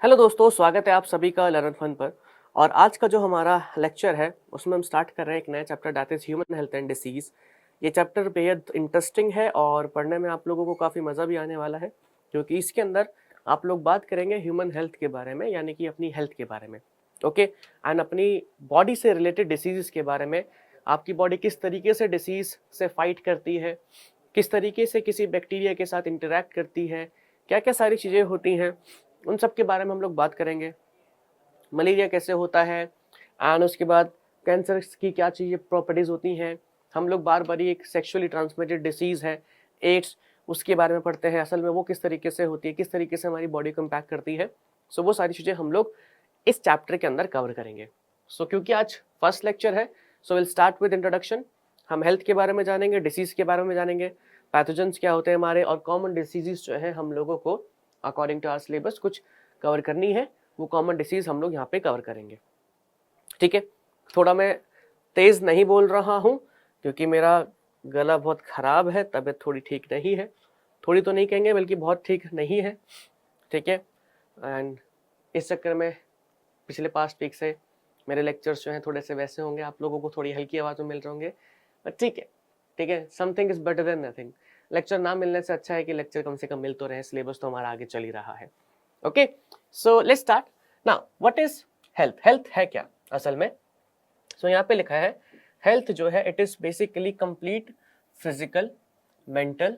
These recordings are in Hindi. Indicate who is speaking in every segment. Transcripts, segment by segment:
Speaker 1: हेलो दोस्तों, स्वागत है आप सभी का लर्न फन पर। और आज का जो हमारा लेक्चर है उसमें हम स्टार्ट कर रहे हैं एक नया chapter, that is human health and disease. ये चैप्टर बेहद इंटरेस्टिंग है और पढ़ने में आप लोगों को काफ़ी मज़ा भी आने वाला है, क्योंकि इसके अंदर आप लोग बात करेंगे ह्यूमन हेल्थ के बारे में, यानी कि अपनी हेल्थ के बारे में। ओके, एंड अपनी बॉडी से रिलेटेड डिसीज़ के बारे में, आपकी बॉडी किस तरीके से डिसीज़ से फाइट करती है, किस तरीके से किसी बैक्टीरिया के साथ इंटरेक्ट करती है, क्या क्या सारी चीज़ें होती हैं, उन सब के बारे में हम लोग बात करेंगे। मलेरिया कैसे होता है, एंड उसके बाद कैंसर की क्या चीज़ें प्रॉपर्टीज़ होती हैं। हम लोग बार बार एक सेक्सुअली ट्रांसमिटेड डिसीज़ है एड्स, उसके बारे में पढ़ते हैं, असल में वो किस तरीके से होती है, किस तरीके से हमारी बॉडी को इम्पैक्ट करती है। सो वो सारी चीज़ें हम लोग इस चैप्टर के अंदर कवर करेंगे। सो क्योंकि आज फर्स्ट लेक्चर है, so will start with introduction. हम हेल्थ के बारे में जानेंगे, डिसीज़ के बारे में जानेंगे, पैथोजेंस क्या होते हैं हमारे, और कॉमन डिसीज़ जो है हम लोगों को अकॉर्डिंग टू आवर सिलेबस कुछ कवर करनी है, वो कॉमन डिसीज़ हम लोग यहाँ पे कवर करेंगे। ठीक है, थोड़ा मैं तेज़ नहीं बोल रहा हूँ क्योंकि मेरा गला बहुत ख़राब है, तबीयत थोड़ी ठीक नहीं है, थोड़ी तो नहीं कहेंगे बल्कि बहुत ठीक नहीं है। ठीक है, एंड इस चक्कर में पिछले पास्ट वीक से मेरे लेक्चर्स जो हैं थोड़े से वैसे होंगे, आप लोगों को थोड़ी हल्की आवाज़ में मिल रहे होंगे, बट ठीक है, ठीक है, something is better than nothing. Lecture ना मिलने से अच्छा है कि लेक्चर कम से कम मिल तो रहे, सिलेबस तो हमारा आगे चल ही रहा है। Okay, so let's start now. What is health? Health है क्या असल में? सो यहाँ पे लिखा है हेल्थ जो है it is basically complete physical, mental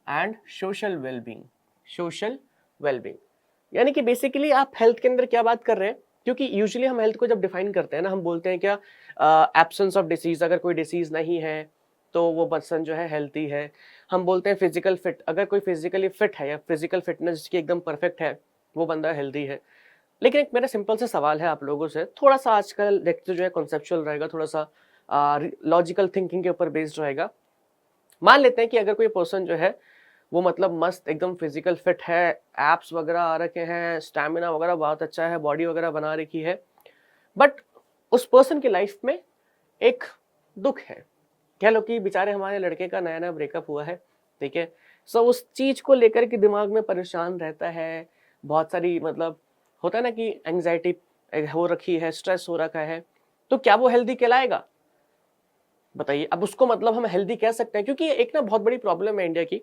Speaker 1: and social wellbeing. Social wellbeing यानी कि बेसिकली आप हेल्थ के अंदर क्या बात कर रहे हैं, क्योंकि यूजुअली हम हेल्थ को जब डिफाइन करते हैं ना, हम बोलते हैं क्या, एब्सेंस ऑफ डिसीज, अगर कोई डिसीज नहीं है तो वो पर्सन जो है हेल्थी है। हम बोलते हैं फिजिकल फिट, अगर कोई फिजिकली फिट है या फिजिकल फिटनेस जिसकी एकदम परफेक्ट है वो बंदा हेल्दी है। लेकिन एक मेरा सिंपल सा सवाल है आप लोगों से, थोड़ा सा आजकल लेक्चर जो है कॉन्सेप्चुअल रहेगा, थोड़ा सा लॉजिकल थिंकिंग के ऊपर बेस्ड रहेगा। मान लेते हैं कि अगर कोई पर्सन जो है वो मतलब मस्त एकदम फिजिकल फिट है, एप्स वगैरह आ रखे हैं, स्टैमिना वगैरह बहुत अच्छा है, बॉडी वगैरह बना रखी है, बट उस पर्सन की लाइफ में एक दुख है। कह लो कि बेचारे हमारे लड़के का नया नया ब्रेकअप हुआ है, ठीक है। सो उस चीज को लेकर के दिमाग में परेशान रहता है, बहुत सारी मतलब होता है ना कि एंग्जाइटी हो रखी है, स्ट्रेस हो रखा है, तो क्या वो हेल्दी कहलाएगा? बताइए। अब उसको मतलब हम हेल्दी कह सकते हैं? क्योंकि एक ना बहुत बड़ी प्रॉब्लम है इंडिया की,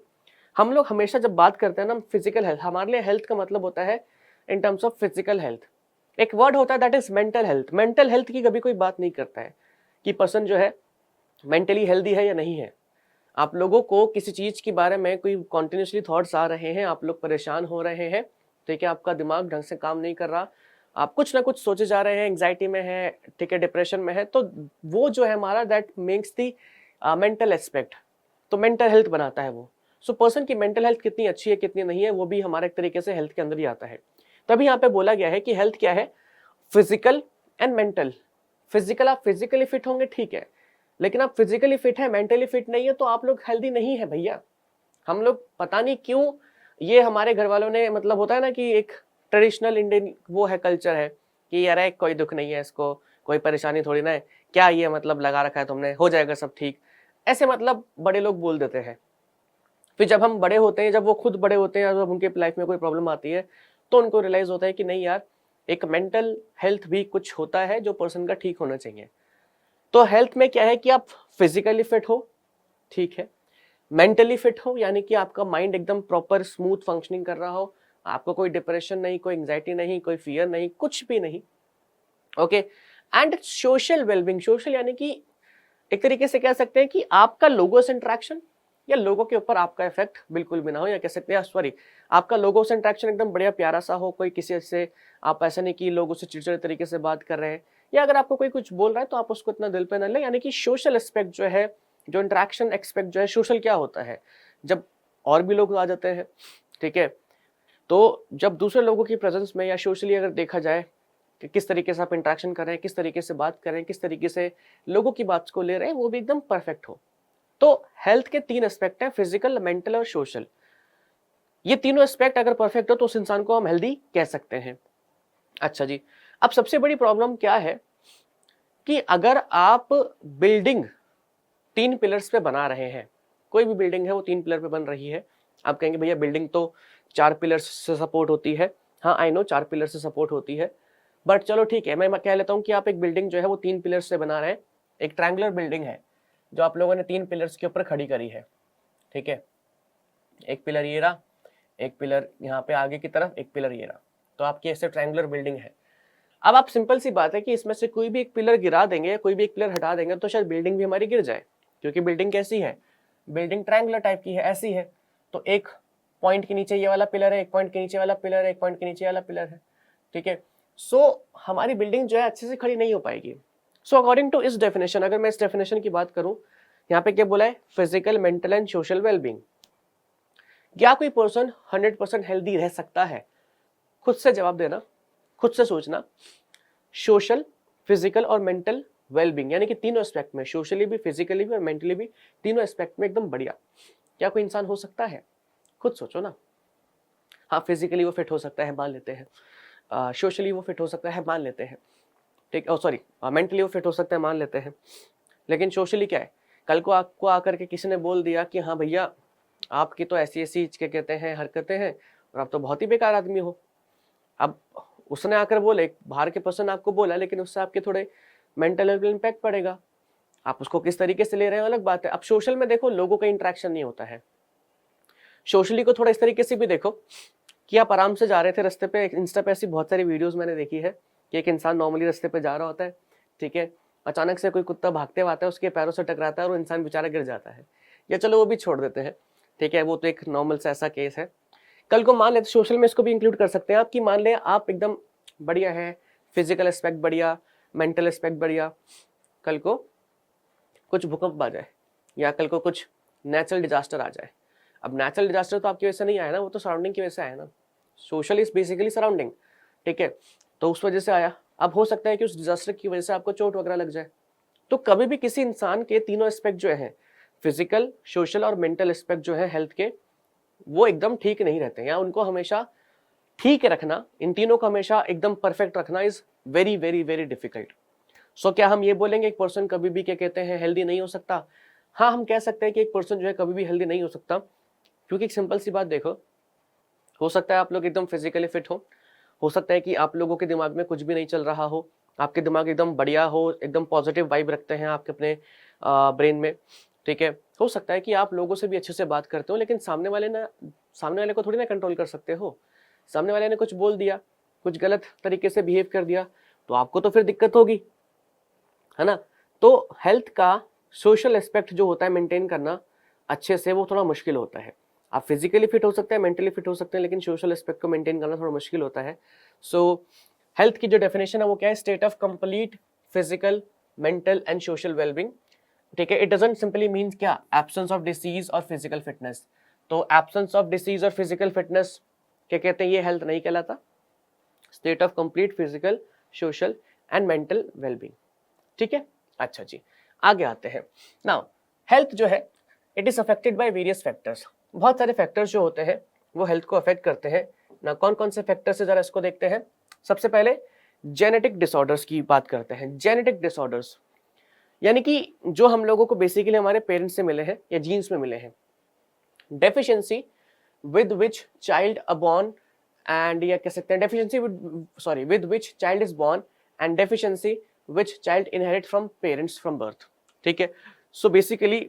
Speaker 1: हम लोग हमेशा जब बात करते हैं ना फिजिकल हेल्थ, हमारे लिए हेल्थ का मतलब होता है in terms of physical health. एक वर्ड होता है that is mental health. Mental health की कभी कोई बात नहीं करता है कि पर्सन जो है मेंटली हेल्दी है या नहीं है। आप लोगों को किसी चीज के बारे में कोई कॉन्टिन्यूसली थॉट्स आ रहे हैं, आप लोग परेशान हो रहे हैं, ठीक है, आपका दिमाग ढंग से काम नहीं कर रहा, आप कुछ ना कुछ सोचे जा रहे हैं, एंग्जाइटी में है, ठीक है, डिप्रेशन में है, तो वो जो है हमारा that makes the mental aspect, तो मेंटल हेल्थ बनाता है वो। सो पर्सन की मेंटल हेल्थ कितनी अच्छी है कितनी नहीं है वो भी हमारे एक तरीके से हेल्थ के अंदर ही आता है। तभी यहाँ पे बोला गया है कि हेल्थ क्या है, फिजिकल एंड मेंटल। फिजिकल, आप फिजिकली फिट होंगे ठीक है, लेकिन आप फिजिकली फिट है, मेंटली फिट नहीं है, तो आप लोग हेल्दी नहीं है भैया। हम लोग पता नहीं क्यों, ये हमारे घर वालों ने मतलब होता है ना कि एक ट्रेडिशनल इंडियन वो है, कल्चर है कि यार कोई दुख नहीं है, इसको कोई परेशानी थोड़ी ना है, क्या ये मतलब लगा रखा है तुमने, हो जाएगा सब ठीक, ऐसे मतलब बड़े लोग बोल देते हैं। फिर जब हम बड़े होते हैं, जब वो खुद बड़े होते हैं, जब उनके लाइफ में कोई प्रॉब्लम आती है, तो उनको रियलाइज होता है कि नहीं यार, एक मेंटल हेल्थ भी कुछ होता है जो पर्सन का ठीक होना चाहिए। तो हेल्थ में क्या है कि आप फिजिकली फिट हो, ठीक है, मेंटली फिट हो, यानी कि आपका माइंड एकदम प्रॉपर स्मूथ फंक्शनिंग कर रहा हो, आपको कोई डिप्रेशन नहीं, कोई एंग्जाइटी नहीं, कोई फियर नहीं, कुछ भी नहीं। Okay, and social wellbeing. Social यानी कि एक तरीके से कह सकते हैं कि आपका लोगों से इंटरेक्शन या लोगों के ऊपर आपका इफेक्ट बिल्कुल भी ना हो, या कह सकते हैं सॉरी, आपका लोगों से इंटरेक्शन एकदम बढ़िया प्यारा सा हो, कोई किसी से आप ऐसा नहीं कि लोगों से चिड़चिड़े तरीके से बात कर रहे हैं, या अगर आपको कोई कुछ बोल रहा है तो आप उसको इतना दिल पे न ले। यानी कि सोशल एस्पेक्ट जो है, जो इंटरेक्शन एक्सपेक्ट जो है, सोशल क्या होता है, जब और भी लोग आ जाते हैं, ठीक है, तो जब दूसरे लोगों की प्रेजेंस में या सोशली अगर देखा जाए कि किस तरीके से आप इंटरेक्शन कर रहे हैं, किस तरीके से बात कर रहे हैं, किस तरीके से लोगों की बात को ले रहे हैं, वो भी एकदम परफेक्ट हो। तो हेल्थ के तीन एस्पेक्ट है, फिजिकल, मेंटल और सोशल। ये तीनों एस्पेक्ट अगर परफेक्ट हो तो उस इंसान को हम हेल्दी कह सकते हैं। अच्छा जी, अब सबसे बड़ी प्रॉब्लम क्या है कि अगर आप बिल्डिंग तीन पिलर्स पे बना रहे हैं, कोई भी बिल्डिंग है वो तीन पिलर पे बन रही है, आप कहेंगे भैया बिल्डिंग तो चार पिलर्स से सपोर्ट होती है, हाँ आई नो 4 पिलर से सपोर्ट होती है, बट चलो ठीक है, मैं कह लेता हूँ कि आप एक बिल्डिंग जो है वो 3 पिलर से बना रहे हैं। एक ट्रायंगुलर बिल्डिंग है जो आप लोगों ने 3 पिलर्स के ऊपर खड़ी करी है, ठीक है। एक पिलर ये रहा, एक पिलर यहाँ पे आगे की तरफ, एक पिलर ये रहा, तो आपकी ऐसे ट्रायंगुलर बिल्डिंग है। अब आप सिंपल सी बात है कि इसमें से कोई भी एक पिलर गिरा देंगे या कोई भी एक पिलर हटा देंगे तो शायद बिल्डिंग भी हमारी गिर जाए, क्योंकि बिल्डिंग कैसी है, बिल्डिंग ट्रायंगुलर टाइप की है, ऐसी है। तो एक पॉइंट के नीचे ये वाला पिलर है, एक पॉइंट के नीचे वाला पिलर है, एक पॉइंट के नीचे वाला पिलर है, ठीक है। सो हमारी बिल्डिंग जो है अच्छे से खड़ी नहीं हो पाएगी। सो अकॉर्डिंग टू इस डेफिनेशन, अगर मैं इस डेफिनेशन की बात करूं, यहाँ पे क्या बोला है, physical, mental and social wellbeing. क्या कोई पर्सन 100% हेल्दी रह सकता है? खुद से जवाब देना, खुद से सोचना। सोशल, फिजिकल और मेंटल वेलबींग, यानी कि तीनों एस्पेक्ट में, सोशली भी, फिजिकली भी और मेंटली भी, तीनों एस्पेक्ट में एकदम बढ़िया, क्या कोई इंसान हो सकता है? खुद सोचो ना। हाँ, फिजिकली वो फिट हो सकता है, मान लेते हैं। सोशली वो फिट हो सकता है, मान लेते हैं, ठीक। सॉरी, मेंटली वो फिट हो सकता है, मान लेते हैं। लेकिन सोशली क्या है, कल को आपको आकर के किसी ने बोल दिया कि हाँ भैया आपकी तो ऐसी ऐसी क्या कहते हैं हरकतें हैं और आप तो बहुत ही बेकार आदमी हो। अब उसने आकर बोले, बाहर के पर्सन आपको बोला, लेकिन उससे आपके थोड़े मेंटल इम्पैक्ट पड़ेगा। आप उसको किस तरीके से ले रहे हो अलग बात है। अब सोशल में देखो, लोगों का इंटरेक्शन नहीं होता है। सोशली को थोड़ा इस तरीके से भी देखो कि आप आराम से जा रहे थे रास्ते पे, इंस्टा पे ऐसी बहुत सारी वीडियोस मैंने देखी है कि एक इंसान नॉर्मली रास्ते पे जा रहा होता है, ठीक है, अचानक से कोई कुत्ता भागते हुए आता है, उसके पैरों से टकराता है और इंसान बेचारा गिर जाता है। या चलो वो भी छोड़ देते हैं, ठीक है, वो तो एक नॉर्मल सा ऐसा केस है। कल को मान लेते, सोशल में इसको भी इंक्लूड कर सकते हैं आप, कि मान ले आप एकदम बढ़िया है, फिजिकल एस्पेक्ट बढ़िया, मेंटल एस्पेक्ट बढ़िया, कल को कुछ भूकंप आ जाए या कल को कुछ नेचुरल डिजास्टर आ जाए। अब नेचुरल डिजास्टर तो आपकी वजह से नहीं आया ना, वो तो सराउंडिंग की वजह से आया ना। सोशल इज बेसिकली सराउंडिंग, ठीक है, तो उस वजह से आया। अब हो सकता है कि उस डिजास्टर की वजह से आपको चोट वगैरह लग जाए। तो कभी भी किसी इंसान के तीनों एस्पेक्ट जो है, फिजिकल, सोशल और मेंटल एस्पेक्ट जो है हेल्थ के, वो एकदम ठीक नहीं रहते हैं, या उनको हमेशा ठीक रखना, इन तीनों को हमेशा एकदम परफेक्ट रखना is very very very difficult. So क्या हम ये बोलेंगे एक पर्सन कभी भी क्या कहते हैं हेल्दी नहीं हो सकता? हाँ, हम कह सकते हैं कि एक पर्सन जो है कभी भी हेल्दी नहीं हो सकता, क्योंकि एक सिंपल सी बात देखो, हो सकता है आप लोग एकदम फिजिकली फिट हो सकता है कि आप लोगों के दिमाग में कुछ भी नहीं चल रहा हो, आपके दिमाग एकदम बढ़िया हो, एकदम पॉजिटिव वाइब रखते हैं आपके अपने ब्रेन में, ठीक है। हो सकता है कि आप लोगों से भी अच्छे से बात करते हो, लेकिन सामने वाले को थोड़ी ना कंट्रोल कर सकते हो। सामने वाले ने कुछ बोल दिया, कुछ गलत तरीके से बिहेव कर दिया, तो आपको तो फिर दिक्कत होगी, है ना। तो हेल्थ का सोशल एस्पेक्ट जो होता है मेंटेन करना अच्छे से, वो थोड़ा मुश्किल होता है। आप फिजिकली फिट हो सकते हैं, मेंटली फिट हो सकते हैं, लेकिन सोशल एस्पेक्ट को मेंटेन करना थोड़ा मुश्किल होता है। सो हेल्थ की जो डेफिनेशन है वो क्या है, state of complete physical, mental and social wellbeing, ठीक है। इट डजंट सिंपली मीन्स क्या, एब्सेंस ऑफ डिसीज और फिजिकल फिटनेस। तो एब्सेंस ऑफ डिसीज और फिजिकल फिटनेस क्या कहते हैं, ये हेल्थ नहीं कहलाता। State of complete physical, social and mental wellbeing, ठीक है। अच्छा जी, आगे आते हैं। नाउ हेल्थ जो है, it is affected by various factors. बहुत सारे फैक्टर्स जो होते हैं वो हेल्थ को अफेक्ट करते हैं ना। कौन कौन से फैक्टर्स है, जरा इसको देखते हैं। सबसे पहले जेनेटिक डिसऑर्डर्स की बात करते हैं। जेनेटिक डिसऑर्डर्स यानी कि जो हम लोगों को बेसिकली हमारे पेरेंट्स से मिले हैं या जीन्स में मिले हैं। डेफिशिएंसी विद विच चाइल्ड अबॉर्न एंड, या कह सकते हैं deficiency with which child is born and deficiency which child inherit from parents from birth, ठीक है। सो बेसिकली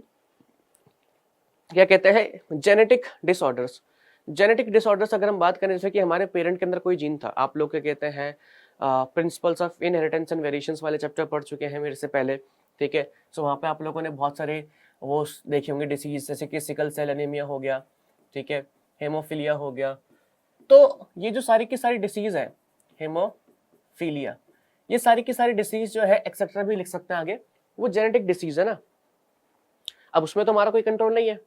Speaker 1: क्या कहते हैं, जेनेटिक डिसऑर्डर्स। जेनेटिक डिसऑर्डर्स अगर हम बात करें, जैसे कि हमारे पेरेंट के अंदर कोई जीन था, आप लोग क्या कहते हैं principles of inheritance and variations वाले चैप्टर पढ़ चुके हैं मेरे से पहले, ठीक है। सो वहाँ पे आप लोगों ने बहुत सारे वो देखे होंगे डिसीज, जैसे कि सिकल सेल एनीमिया हो गया, ठीक है, हेमोफीलिया हो गया। तो ये जो सारी की सारी डिसीज है, हेमोफीलिया, ये सारी की सारी डिसीज जो है एक्सेट्रा भी लिख सकते हैं आगे, वो जेनेटिक डिसीज है ना। अब उसमें तो हमारा कोई कंट्रोल नहीं है,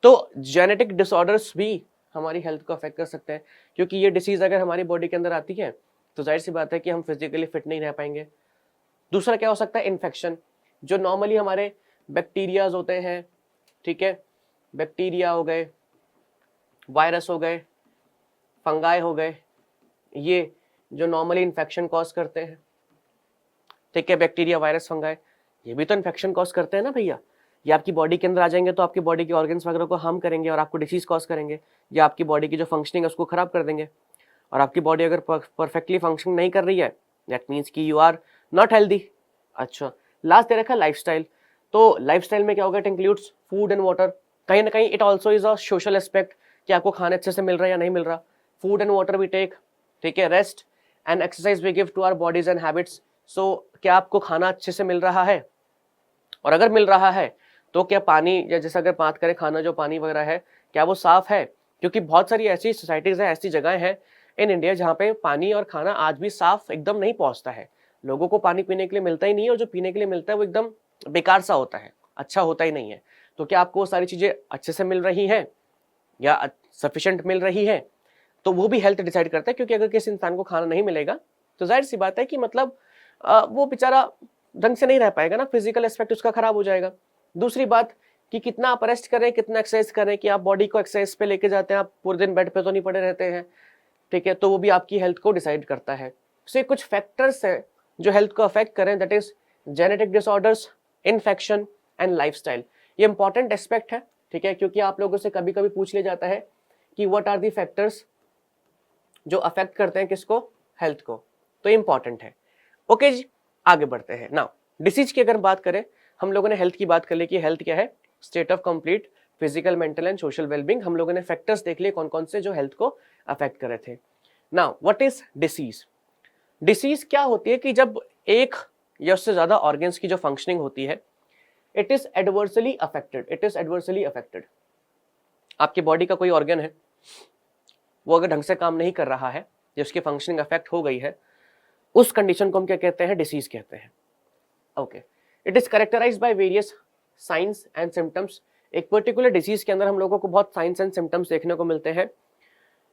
Speaker 1: तो जेनेटिक डिसऑर्डर्स भी हमारी हेल्थ को अफेक्ट कर सकते हैं, क्योंकि ये डिसीज अगर हमारी बॉडी के अंदर आती है तो जाहिर सी बात है कि हम फिजिकली फिट नहीं रह पाएंगे। दूसरा क्या हो सकता है, इन्फेक्शन। जो नॉर्मली हमारे बैक्टीरियाज होते हैं, ठीक है, बैक्टीरिया हो गए, वायरस हो गए, फंगाई हो गए, ये जो नॉर्मली इन्फेक्शन कॉज करते हैं, ठीक है, बैक्टीरिया, वायरस, फंगाई, ये भी तो इन्फेक्शन कॉज करते हैं ना भैया। ये आपकी बॉडी के अंदर आ जाएंगे तो आपकी बॉडी के ऑर्गन्स वगैरह को हार्म करेंगे और आपको डिसीज कॉज करेंगे, या आपकी बॉडी की जो फंक्शनिंग है उसको खराब कर देंगे। और आपकी बॉडी अगर परफेक्टली फंक्शन नहीं कर रही है, दैट मीन्स कि यू आर नॉट हेल्दी। अच्छा, लास्ट दे रखा लाइफस्टाइल। तो लाइफस्टाइल में क्या होगा, it includes food and water. कहीं ना कहीं it also is a social aspect कि आपको खाने अच्छे से मिल रहा है या नहीं मिल रहा। Food and water we take, ठीक है, rest and exercise we give to our bodies and habits. So क्या आपको खाना अच्छे से मिल रहा है, और अगर मिल रहा है तो क्या पानी, या जैसे अगर बात करें खाना जो पानी वगैरह है क्या वो साफ है, क्योंकि बहुत सारी ऐसी सोसाइटीज है, ऐसी जगह है इन इंडिया जहाँ पे पानी और खाना आज भी साफ एकदम नहीं पहुंचता है। लोगों को पानी पीने के लिए मिलता ही नहीं है, और जो पीने के लिए मिलता है वो एकदम बेकार सा होता है, अच्छा होता ही नहीं है। तो क्या आपको वो सारी चीजें अच्छे से मिल रही हैं या सफिशिएंट मिल रही है, तो वो भी हेल्थ डिसाइड करता है। क्योंकि अगर किसी इंसान को खाना नहीं मिलेगा तो जाहिर सी बात है कि मतलब वो बेचारा ढंग से नहीं रह पाएगा ना, फिजिकल एस्पेक्ट उसका खराब हो जाएगा। दूसरी बात कि कितना आप रेस्ट करें, कितना एक्सरसाइज करें, कि आप बॉडी को एक्सरसाइज पे लेके जाते हैं, आप पूरे दिन बेड पे तो नहीं पड़े रहते हैं, ठीक है, तो वो भी आपकी हेल्थ को डिसाइड करता है। तो ये कुछ फैक्टर्स हैं जो हेल्थ को अफेक्ट करें, that is genetic disorders, infection and lifestyle. ये इंपॉर्टेंट एस्पेक्ट है, ठीक है, क्योंकि आप लोगों से कभी कभी पूछ लिया जाता है कि व्हाट आर दी फैक्टर्स जो अफेक्ट करते हैं किसको, हेल्थ को, तो इंपॉर्टेंट है। ओके जी, आगे बढ़ते हैं। नाउ डिसीज की अगर बात करें, हम लोगों ने हेल्थ की बात कर ली कि हेल्थ क्या है, state of complete physical, mental and social wellbeing. हम लोगों ने फैक्टर्स देख लिए कौन कौन से जो हेल्थ को अफेक्ट करे थे। Now what is disease? Disease क्या होती है कि जब एक या उससे ज्यादा ऑर्गन्स की जो फंक्शनिंग होती है, it is adversely affected. It is adversely affected. आपकी बॉडी का कोई ऑर्गन है, वो अगर ढंग से काम नहीं कर रहा है या उसकी फंक्शनिंग अफेक्ट हो गई है, उस कंडीशन को हम क्या कहते हैं, डिसीज कहते हैं। Okay, it is characterized by various signs and symptoms. एक पर्टिकुलर डिसीज के अंदर हम लोगों को बहुत साइंस एंड सिम्टम्स देखने को मिलते हैं।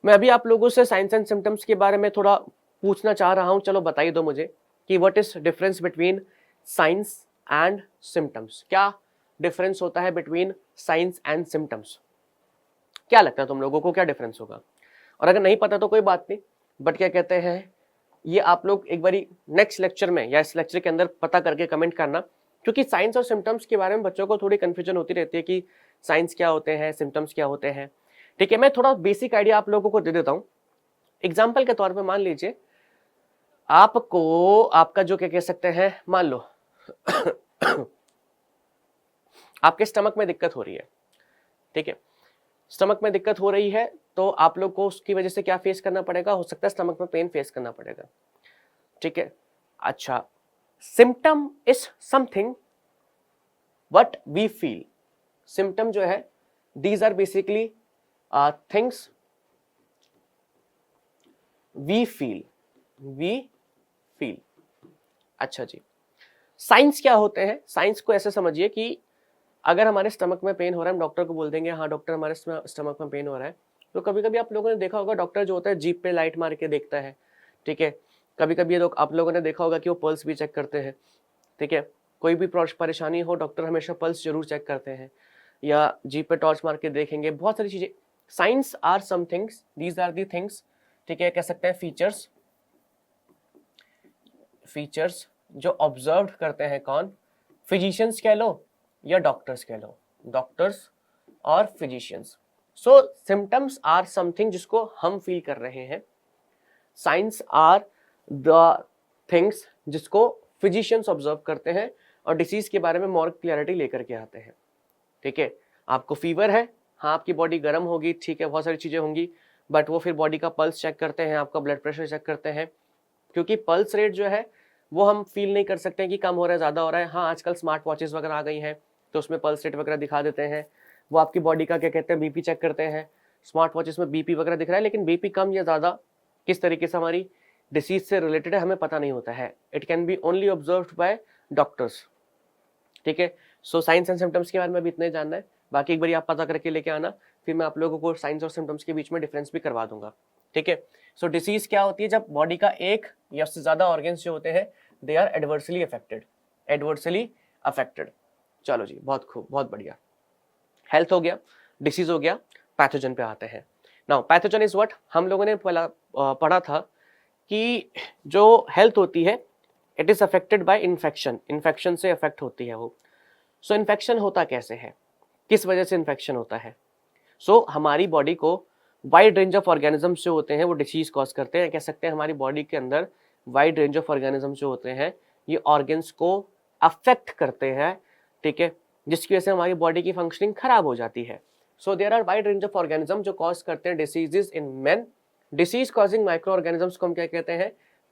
Speaker 1: मैं अभी आप लोगों से साइंस एंड सिम्टम्स के बारे में थोड़ा पूछना चाह रहा हूं, चलो बताइए दो मुझे कि what is difference between science and symptoms. क्या डिफरेंस होता है बिटवीन साइंस एंड सिम्टम्स? क्या लगता है तुम लोगों को, क्या डिफरेंस होगा? और अगर नहीं पता तो कोई बात नहीं, बट क्या कहते हैं, ये आप लोग एक बारी नेक्स्ट लेक्चर में या इस लेक्चर के अंदर पता करके कमेंट करना, क्योंकि साइंस और सिम्टम्स के बारे में बच्चों को थोड़ी कंफ्यूजन होती रहती है कि साइंस क्या होते हैं, सिम्टम्स क्या होते हैं। ठीक है, मैं थोड़ा बेसिक आइडिया आप लोगों को दे देता हूं। एग्जाम्पल के तौर पे मान लीजिए आपको, आपका जो क्या कह सकते हैं, मान लो आपके स्टमक में दिक्कत हो रही है, ठीक है, स्टमक में दिक्कत हो रही है, तो आप लोग को उसकी वजह से क्या फेस करना पड़ेगा, हो सकता है स्टमक में पेन फेस करना पड़ेगा, ठीक है। अच्छा, symptom is something what we feel. Symptom जो है, these are basically things we feel, we feel. अच्छा जी, साइंस क्या होते हैं? साइंस को ऐसे समझिए कि अगर हमारे स्टमक में पेन हो रहा है, हम डॉक्टर को बोल देंगे हाँ डॉक्टर हमारे स्टमक में पेन हो रहा है, तो कभी कभी आप लोगों ने देखा होगा डॉक्टर जो होता है जीभ पे लाइट मार के देखता है, ठीक है। कभी कभी लोग, आप लोगों ने देखा होगा कि वो पल्स भी चेक करते हैं, ठीक है। कोई भी परेशानी हो, डॉक्टर हमेशा पल्स जरूर चेक करते हैं, या जीभ पे टॉर्च मार के देखेंगे, बहुत सारी चीजें। Signs are some things, these are the things, ठीक है, कह सकते हैं फीचर्स, फीचर्स जो ऑब्जर्व करते हैं कौन, फिजिशियंस कह लो या डॉक्टर्स कह लो, डॉक्टर्स और physicians. So symptoms are something जिसको हम फील कर रहे हैं, साइंस आर द थिंग्स जिसको फिजिशियंस ऑब्जर्व करते हैं और डिसीज के बारे में मोर क्लैरिटी लेकर के आते हैं, ठीक है। आपको फीवर है, हाँ आपकी बॉडी गर्म होगी, ठीक है, बहुत सारी चीजें होंगी, बट वो फिर बॉडी का पल्स चेक करते हैं, आपका ब्लड प्रेशर चेक करते हैं, क्योंकि पल्स रेट जो है वो हम फील नहीं कर सकते कि कम हो रहा है, ज्यादा हो रहा है। हाँ आजकल स्मार्ट वॉचेस वगैरह आ गई हैं, तो उसमें पल्स रेट वगैरह दिखा देते हैं, वो आपकी बॉडी का क्या कहते हैं बीपी चेक करते हैं, स्मार्ट वॉचेस में बीपी वगैरह दिख रहा है, लेकिन बीपी कम या ज्यादा किस तरीके से हमारी डिसीज से रिलेटेड है हमें पता नहीं होता है। It can be only observed bye doctors, ठीक है। सो साइंस एंड सिम्टम्स के बारे में भी इतना ही जानना है, बाकी एक बार आप पता करके लेके आना, फिर मैं आप लोगों को साइंस और सिम्टम्स के बीच में डिफरेंस भी करवा दूंगा, ठीक है। सो डिसीज क्या होती है, जब बॉडी का एक या उससे ज्यादा ऑर्गन्स जो होते हैं they are adversely affected, adversely affected. चलो जी, बहुत खूब, बहुत बढ़िया। हेल्थ हो गया, डिसीज हो गया, पैथोजन पे आते हैं। नाउ पैथोजन इज व्हाट, हम लोगों ने पढ़ा था कि जो हेल्थ होती है it is affected by infection, infection से अफेक्ट होती है वो। सो इन्फेक्शन होता कैसे है, किस वजह से इन्फेक्शन होता है? सो हमारी बॉडी को वाइड रेंज ऑफ ऑर्गेनिजम्स जो होते हैं वो डिसीज कॉज करते हैं। कह सकते हैं हमारी बॉडी के अंदर वाइड रेंज ऑफ ऑर्गेनिजम्स जो होते हैं ये ऑर्गन्स को अफेक्ट करते हैं, ठीक है, जिसकी वजह से हमारी बॉडी की फंक्शनिंग खराब हो जाती है। So there are wide range of organism जो कॉज करते हैं diseases in men. Disease causing micro organisms को हम क्या कहते हैं?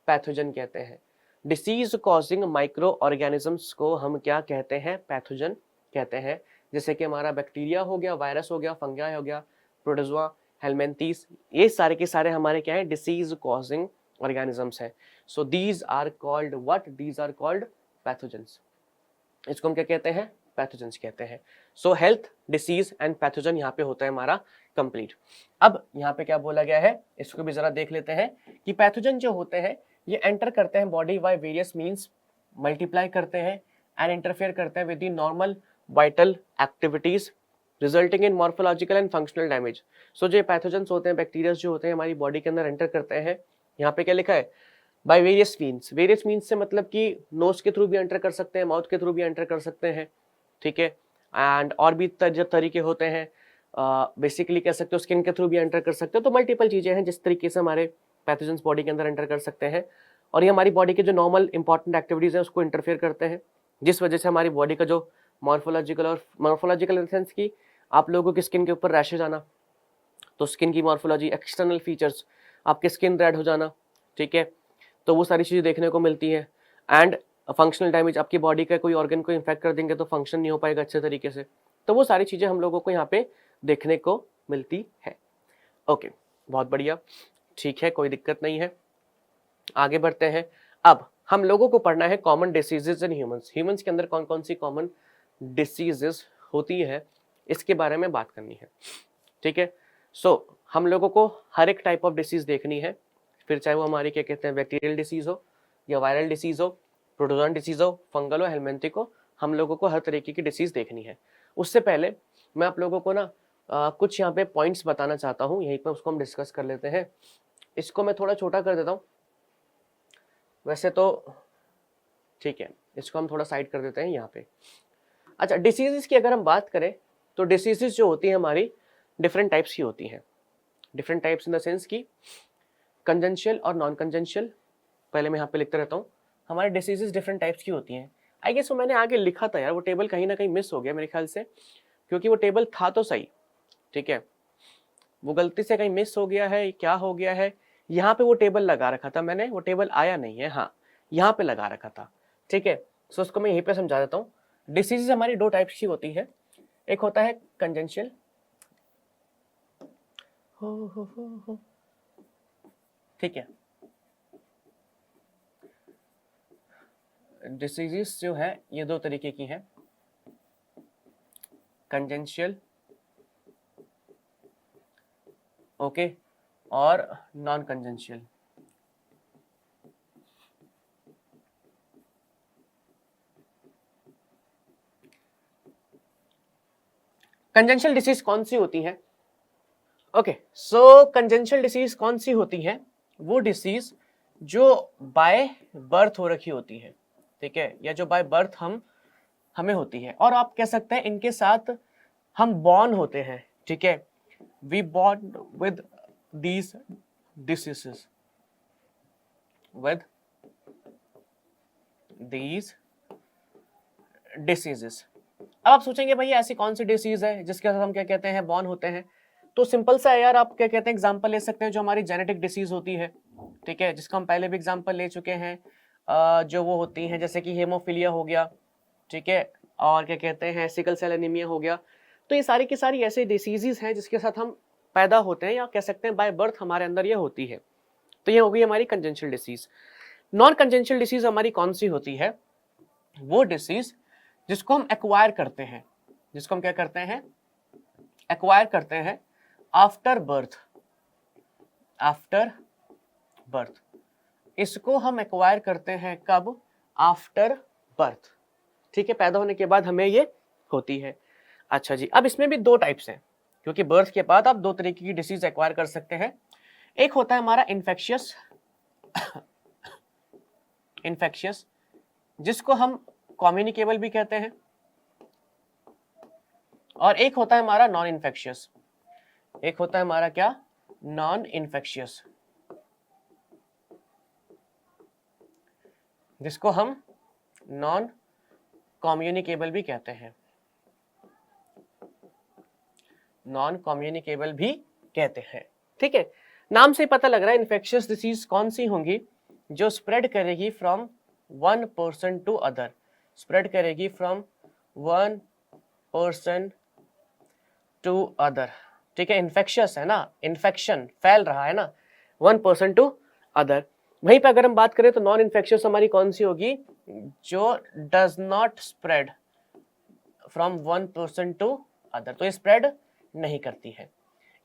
Speaker 1: पैथोजन कहते हैं। डिसीज कॉजिंग माइक्रो ऑर्गेनिजम्स को हम क्या कहते हैं? पैथोजन कहते हैं। जैसे कि हमारा बैक्टीरिया हो गया, वायरस हो गया, फंगाई हो गया, प्रोटोजोआ, हेलमिंथीस, ये सारे के सारे हमारे क्या है? डिसीज कॉजिंग ऑर्गेनिजम्स हैं। So these are called what? These are called pathogens. इसको हम क्या कहते हैं? पैथोजेंस कहते हैं। So health, disease and pathogen यहाँ पे होता है हमारा कंप्लीट। अब यहाँ पे क्या बोला गया है इसको भी जरा देख लेते हैं कि पैथोजन जो होते हैं ये एंटर करते हैं body by various means, multiply करते हैं एंड इंटरफेयर करते हैं with the normal vital activities resulting in morphological and functional damage. So जो पैथोजेंस होते हैं, बैक्टीरिया जो होते हैं हमारी बॉडी के अंदर एंटर करते हैं। यहाँ पे क्या लिखा है? By various means. Various means से मतलब कि नोज के थ्रू भी एंटर कर सकते हैं, माउथ के थ्रू भी एंटर कर सकते हैं, ठीक है, एंड और भी जो तरीके होते हैं बेसिकली कह सकते हो स्किन के थ्रू भी एंटर कर सकते हो। तो मल्टीपल चीजें हैं जिस तरीके से हमारे पैथोजेंस बॉडी के अंदर एंटर कर सकते हैं और ये हमारी बॉडी के जो नॉर्मल इंपॉर्टेंट एक्टिविटीज है उसको इंटरफेयर करते हैं, जिस वजह से हमारी बॉडी का जो मॉर्फोलॉजिकल इन सेंस की आप लोगों की स्किन के ऊपर रैशेज आना, तो स्किन की मॉर्फोलॉजी, एक्सटर्नल फीचर्स, आपके स्किन रेड हो जाना, ठीक है, तो वो सारी चीज़ें देखने को मिलती है। एंड फंक्शनल डैमेज, आपकी बॉडी का कोई ऑर्गन को इन्फेक्ट कर देंगे तो फंक्शन नहीं हो पाएगा अच्छे तरीके से। तो वो सारी चीज़ें हम लोगों को यहाँ पे देखने को मिलती है। ओके, बहुत बढ़िया, ठीक है, कोई दिक्कत नहीं है, आगे बढ़ते हैं। अब हम लोगों को पढ़ना है common diseases in humans. Humans के अंदर कौन कौन सी कॉमन डिसीजेस होती है इसके बारे में बात करनी है, ठीक है। सो हम लोगों को हर एक टाइप ऑफ डिसीज देखनी है, फिर चाहे वो हमारी क्या कहते हैं बैक्टीरियल डिसीज हो या वायरल डिसीज हो, प्रोटोजोन डिसीज हो, फंगल हो, हेलमिंथिक हो, हम लोगों को हर तरीके की डिसीज देखनी है। उससे पहले मैं आप लोगों को ना कुछ यहाँ पे पॉइंट्स बताना चाहता हूँ, यहीं पे उसको हम डिस्कस कर लेते हैं। इसको मैं थोड़ा छोटा कर देता हूँ, वैसे तो ठीक है, इसको हम थोड़ा साइड कर देते हैं यहाँ पे। अच्छा, डिसीजेस की अगर हम बात करें तो डिसीजेस जो होती है हमारी डिफरेंट टाइप्स की होती हैं। Different types in the sense की कंजेंशियल और नॉन कंजेंशियल, पहले मैं यहाँ पे लिखते रहता हूँ। हमारे डिसीजेस डिफरेंट टाइप्स की होती हैं। आई गेस वो मैंने आगे लिखा था यार, वो टेबल कहीं ना कहीं मिस हो गया मेरे ख्याल से, क्योंकि वो टेबल था तो सही, ठीक है, वो गलती से कहीं मिस हो गया है, क्या हो गया है। यहाँ पे वो टेबल लगा रखा था मैंने, वो टेबल आया नहीं है, हाँ यहाँ पे लगा रखा था, ठीक है। सो उसको मैं यहीं पे समझा देता हूँ। डिसीजेस हमारी दो टाइप्स की होती है, एक होता है कंजेंशियल, हो ठीक है। डिसीजेस जो है ये दो तरीके की हैं, कंजेंशियल ओके और नॉन कंजेंशियल। कंजेंशियल डिसीज कौन सी होती है? ओके, सो कंजेंशियल डिसीज कौन सी होती है? वो डिसीज जो बाय बर्थ हो रखी होती है, ठीक है, या जो बाय बर्थ हमें होती है, और आप कह सकते हैं इनके साथ हम बॉर्न होते हैं, ठीक है, we born with these diseases, with these diseases. अब आप सोचेंगे भाई ऐसी कौन सी डिसीज है जिसके साथ हम क्या कहते हैं बॉर्न होते हैं? तो सिंपल सा है यार, आप क्या कहते हैं एग्जांपल ले सकते हैं जो हमारी जेनेटिक डिसीज होती है, ठीक है, जिसका हम पहले भी एग्जांपल ले चुके हैं, जो वो होती हैं जैसे कि हेमोफीलिया हो गया, ठीक है, और क्या कहते हैं सिकल सेल एनीमिया हो गया। तो ये सारी की सारी ऐसे डिसीजेज हैं जिसके साथ हम पैदा होते हैं या कह सकते हैं बाय बर्थ हमारे अंदर ये होती है। तो ये हो गई हमारी कंजेंशियल डिसीज। नॉन कंजेंशियल डिसीज हमारी कौन सी होती है? वो डिसीज जिसको हम एक्वायर करते हैं, जिसको हम क्या करते हैं एक्वायर करते हैं आफ्टर बर्थ, आफ्टर बर्थ। इसको हम एक्वायर करते हैं कब? आफ्टर बर्थ, ठीक है, पैदा होने के बाद हमें ये होती है। अच्छा जी, अब इसमें भी दो टाइप्स हैं, क्योंकि बर्थ के बाद आप दो तरीके की डिसीज एक्वायर कर सकते हैं। एक होता है हमारा इन्फेक्शियस, इन्फेक्शियस जिसको हम कम्युनिकेबल भी कहते हैं, और एक होता है हमारा नॉन इन्फेक्शियस। एक होता है हमारा क्या? नॉन इन्फेक्शियस, जिसको हम नॉन कम्युनिकेबल भी कहते हैं, नॉन कम्युनिकेबल भी कहते हैं। ठीक है, नाम से पता लग रहा है इन्फेक्शियस डिसीज कौन सी होंगी जो स्प्रेड करेगी from one person to other, spread करेगी from one person to other. ठीक है, इन्फेक्शियस है ना, इन्फेक्शन फैल रहा है ना, वन पर्सन टू अदर। वहीं पे अगर हम बात करें तो नॉन इन्फेक्शियस हमारी कौन सी होगी, जो does not spread from one person to other, तो ये स्प्रेड नहीं करती है।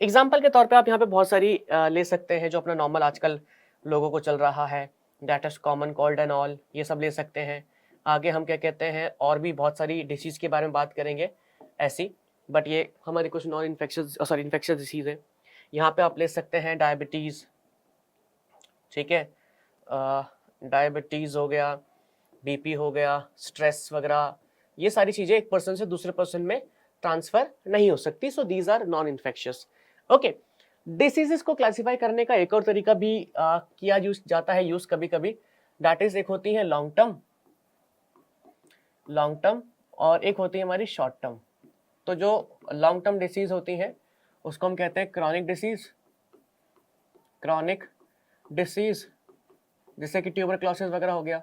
Speaker 1: एग्जाम्पल के तौर पे आप यहाँ पे बहुत सारी ले सकते हैं जो अपना नॉर्मल आजकल लोगों को चल रहा है, that is common cold and all, ये सब ले सकते हैं। आगे हम क्या कहते हैं, और भी बहुत सारी डिसीज के बारे में बात करेंगे ऐसी, बट ये हमारी कुछ non infectious sorry infectious disease है। यहाँ पे आप ले सकते हैं डायबिटीज़, ठीक है, डायबिटीज़ हो गया, बीपी हो गया, स्ट्रेस वगैरह, ये सारी चीज़ें एक पर्सन से दूसरे पर्सन में ट्रांसफर नहीं हो सकती, so these are non infectious. Okay, diseases को क्लासिफाई करने का एक और तरीका भी किया जाता है यूज कभी कभी, दैट इज एक होती है लॉन्ग टर्म और एक होती है हमारी शॉर्ट टर्म। तो जो लॉन्ग टर्म डिसीज होती हैं उसको हम कहते हैं क्रॉनिक डिसीज, जैसे कि ट्यूबरक्लोसिस वगैरह हो गया,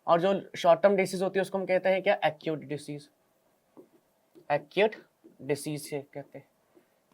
Speaker 1: और जो शॉर्ट टर्म डिसीज होती है उसको हम कहते हैं क्या, एक्यूट डिसीज से कहते हैं।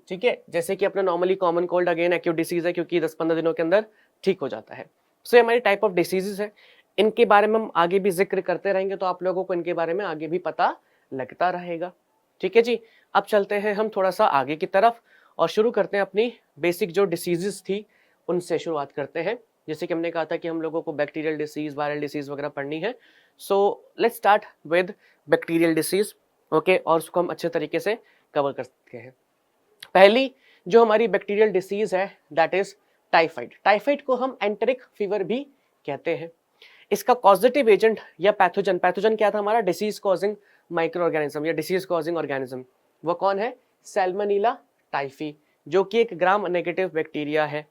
Speaker 1: ठीक है, जैसे कि अपना normally common cold again acute disease है क्योंकि 10-15 दिनों के अंदर ठीक हो जाता है। सो ये हमारी टाइप ऑफ डिसीजेस है, इनके बारे में हम आगे भी जिक्र करते रहेंगे तो आप लोगों को इनके बारे में आगे भी पता लगता रहेगा। ठीक है जी, अब चलते हैं हम थोड़ा सा आगे की तरफ और शुरू करते हैं अपनी बेसिक जो डिसीजेस थी उनसे शुरुआत करते हैं। जैसे कि हमने कहा था कि हम लोगों को बैक्टीरियल डिसीज, वायरल डिसीज वगैरह पढ़नी है, so let's start with bacterial disease. Okay, और उसको हम अच्छे तरीके से कवर कर सकते हैं। पहली जो हमारी बैक्टीरियल डिसीज है दैट इज टाइफाइड। टाइफाइड को हम एंटेरिक फीवर भी कहते हैं। इसका कॉजेटिव एजेंट या पैथोजन क्या था हमारा, डिसीज कॉजिंग माइक्रो ऑर्गेनिज्म या डिसीज कॉजिंग ऑर्गेनिज्म, वो कौन है, सैल्मोनेला टाइफी, जो कि एक ग्राम नेगेटिव बैक्टीरिया है।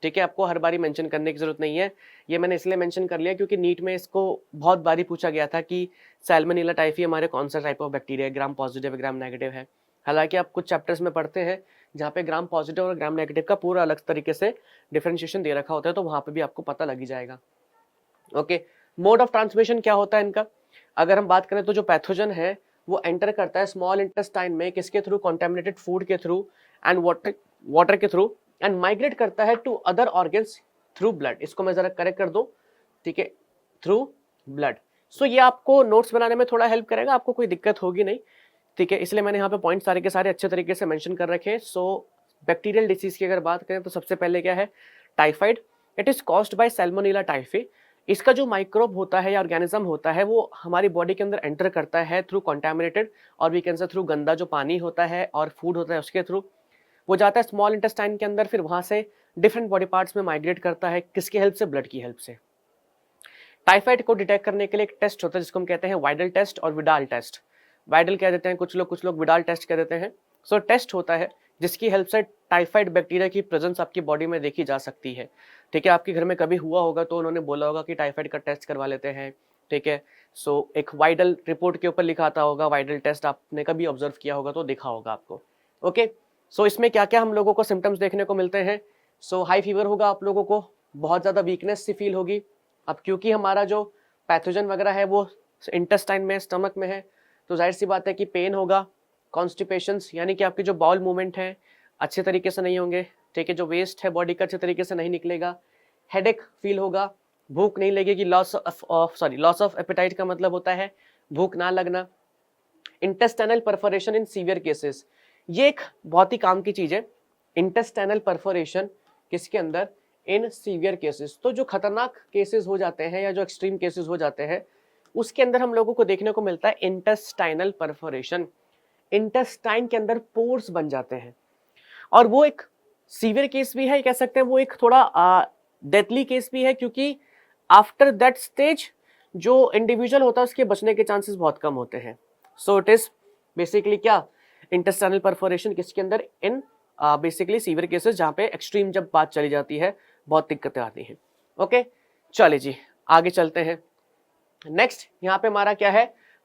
Speaker 1: ठीक है, आपको हर बारी मेंशन करने की जरूरत नहीं है, ये मैंने इसलिए मेंशन कर लिया क्योंकि नीट में इसको बहुत बारी पूछा गया था कि सैल्मोनेला टाइफी हमारे कौन सा टाइप ऑफ बैक्टीरिया है, ग्राम पॉजिटिव ग्राम नेगेटिव है। हालांकि आप कुछ चैप्टर्स में पढ़ते हैं जहाँ पे ग्राम पॉजिटिव और ग्राम नेगेटिव का पूरा अलग तरीके से डिफरेंशिएशन दे रखा होता है, तो वहां पे भी आपको पता लग ही जाएगा। ओके, मोड ऑफ ट्रांसमिशन क्या होता है इनका, अगर हम बात करें तो जो पैथोजन है वो एंटर करता है स्मॉल इंटेस्टाइन में, किसके थ्रू, कॉन्टेमिनेटेड फूड के थ्रू एंड वाटर के थ्रू, एंड माइग्रेट करता है to other organs through blood. इसको मैं जरा करेक्ट कर दूं, ठीक है, थ्रू ब्लड। सो ये आपको नोट्स बनाने में थोड़ा हेल्प करेगा, आपको कोई दिक्कत होगी नहीं। ठीक है, इसलिए मैंने यहाँ पे पॉइंट सारे के सारे अच्छे तरीके से मेंशन कर रखे हैं। सो बैक्टीरियल डिसीज की अगर बात करें तो सबसे पहले क्या है, typhoid. It is caused by Salmonella typhi. इसका जो माइक्रोब होता है या ऑर्गेनिज्म होता है वो हमारी बॉडी के अंदर एंटर करता है थ्रू कॉन्टेमिनेटेड, और वी कैन से थ्रू गंदा जो पानी होता है और फूड होता है उसके थ्रू, वो जाता है स्मॉल इंटेस्टाइन के अंदर, फिर वहां से डिफरेंट बॉडी पार्ट्स में माइग्रेट करता है, किसकी हेल्प से, ब्लड की हेल्प से। टाइफाइड को डिटेक्ट करने के लिए एक टेस्ट होता है जिसको हम कहते हैं वाइडल टेस्ट और विडाल टेस्ट। वाइडल कह देते हैं कुछ लोग विडाल टेस्ट कह देते हैं। सो टेस्ट होता है जिसकी हेल्प से टाइफाइड बैक्टीरिया की प्रेजेंस आपकी बॉडी में देखी जा सकती है। ठीक है, आपके घर में कभी हुआ होगा तो उन्होंने बोला होगा कि टाइफाइड का टेस्ट करवा लेते हैं। ठीक है, सो एक वाइडल रिपोर्ट के ऊपर लिखा आता होगा, वाइडल टेस्ट आपने कभी ऑब्जर्व किया होगा तो देखा होगा आपको। ओके, सो इसमें क्या क्या हम लोगों को सिम्टम्स देखने को मिलते हैं। सो हाई फीवर होगा आप लोगों को, बहुत ज़्यादा वीकनेस सी फील होगी। अब क्योंकि हमारा जो पैथोजन वगैरह है वो इंटेस्टाइन में, स्टमक में है, तो जाहिर सी बात है कि पेन होगा, कॉन्स्टिपेशंस यानी कि आपकी जो बाउल मूवमेंट है अच्छे तरीके से नहीं होंगे। ठीक है, जो वेस्ट है बॉडी का अच्छे तरीके से नहीं निकलेगा, हेडेक फील होगा, भूख नहीं लगेगी, लॉस ऑफ एपेटाइट का मतलब होता है भूख ना लगना। Intestinal perforation in severe cases, ये एक बहुत ही काम की चीज है, इंटेस्टाइनल परफोरेशन किसके अंदर, इन सीवियर केसेस। तो जो खतरनाक केसेस हो जाते हैं या जो एक्सट्रीम केसेस हो जाते हैं उसके अंदर हम लोगों को देखने को मिलता है इंटेस्टाइनल परफोरेशन। इंटेस्टाइन के अंदर पोर्स बन जाते हैं, और वो एक सीवियर केस भी है, कह सकते हैं वो एक थोड़ा डेथली केस भी है, क्योंकि आफ्टर दैट स्टेज जो इंडिविजुअल होता है उसके बचने के चांसेस बहुत कम होते हैं। सो इट इज बेसिकली क्या, इंटेस्टाइनल परफोरेशन किसके अंदर, इन बेसिकली सीवियर केसेस जहाँ पे एक्सट्रीम जब बात चली जाती है बहुत दिक्कतें आती हैं। ओके, चलिए जी आगे चलते हैं। नेक्स्ट यहाँ पे हमारा क्या है,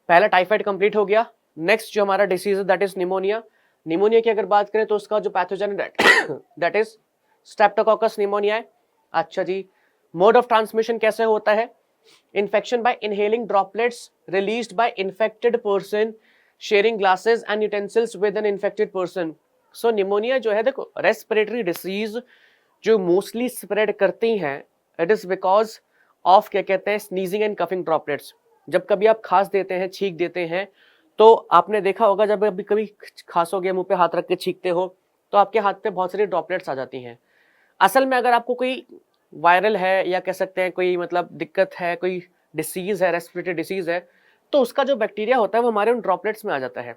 Speaker 1: पहला टाइफाइड कंप्लीट हो गया। नेक्स्ट जो हमारा डिसीज है दैट इज निमोनिया। निमोनिया की अगर बात करें तो उसका जो pathogen that is Streptococcus pneumonia है। अच्छा जी, मोड ऑफ ट्रांसमिशन कैसे होता है, infection by inhaling droplets released by infected person sharing glasses and utensils with an infected person. So pneumonia जो है देखो रेस्पिरेटरी डिसीज जो मोस्टली स्प्रेड करती हैं, इट इज बिकॉज ऑफ क्या कहते हैं स्नीजिंग एंड कफिंग ड्रॉपलेट्स। जब कभी आप खांस देते हैं, छींक देते हैं, तो आपने देखा होगा जब अभी कभी खांसोगे, मुंह पे हाथ रख के छींकते हो तो आपके हाथ पे बहुत सारी ड्रॉपलेट्स आ जाती हैं। असल में अगर आपको कोई वायरल है या कह सकते हैं कोई मतलब दिक्कत है, कोई डिसीज है, रेस्पिरेटरी डिसीज है, तो उसका जो बैक्टीरिया होता है वो हमारे उन ड्रॉपलेट्स में आ जाता है।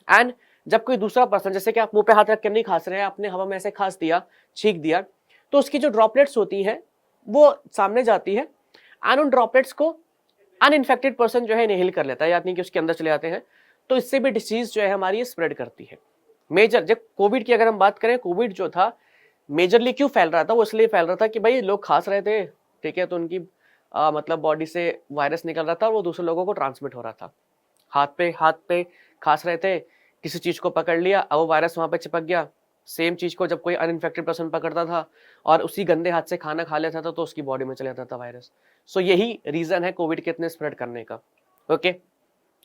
Speaker 1: एंड जब कोई दूसरा पर्सन, जैसे कि आप मुंह पे हाथ रख के नहीं खांस रहे हैं, आपने हवा में ऐसे खांस दिया, छींक दिया, तो उसकी जो ड्रॉपलेट्स होती हैं वो सामने जाती है एंड उन ड्रॉपलेट्स को अनइन्फेक्टेड पर्सन जो है इनहेल कर लेता है, यानी कि उसके अंदर चले जाते हैं, तो इससे भी डिसीज जो है हमारी स्प्रेड करती है। मेजर जब कोविड की अगर हम बात करें, कोविड जो था मेजरली क्यों फैल रहा था, वो इसलिए फैल रहा था कि भाई लोग खांस रहे थे, ठीक है, तो उनकी मतलब बॉडी से वायरस निकल रहा था और वो दूसरे लोगों को ट्रांसमिट हो रहा था। हाथ पे खांस रहे थे, किसी चीज को पकड़ लिया, अब वो वायरस वहां पे चिपक गया। सेम चीज को जब कोई अनइन्फेक्टेड पर्सन पकड़ता था और उसी गंदे हाथ से खाना खा लेता था तो उसकी बॉडी में चला जाता था वायरस। सो यही रीजन है कोविड के इतने स्प्रेड करने का। Okay,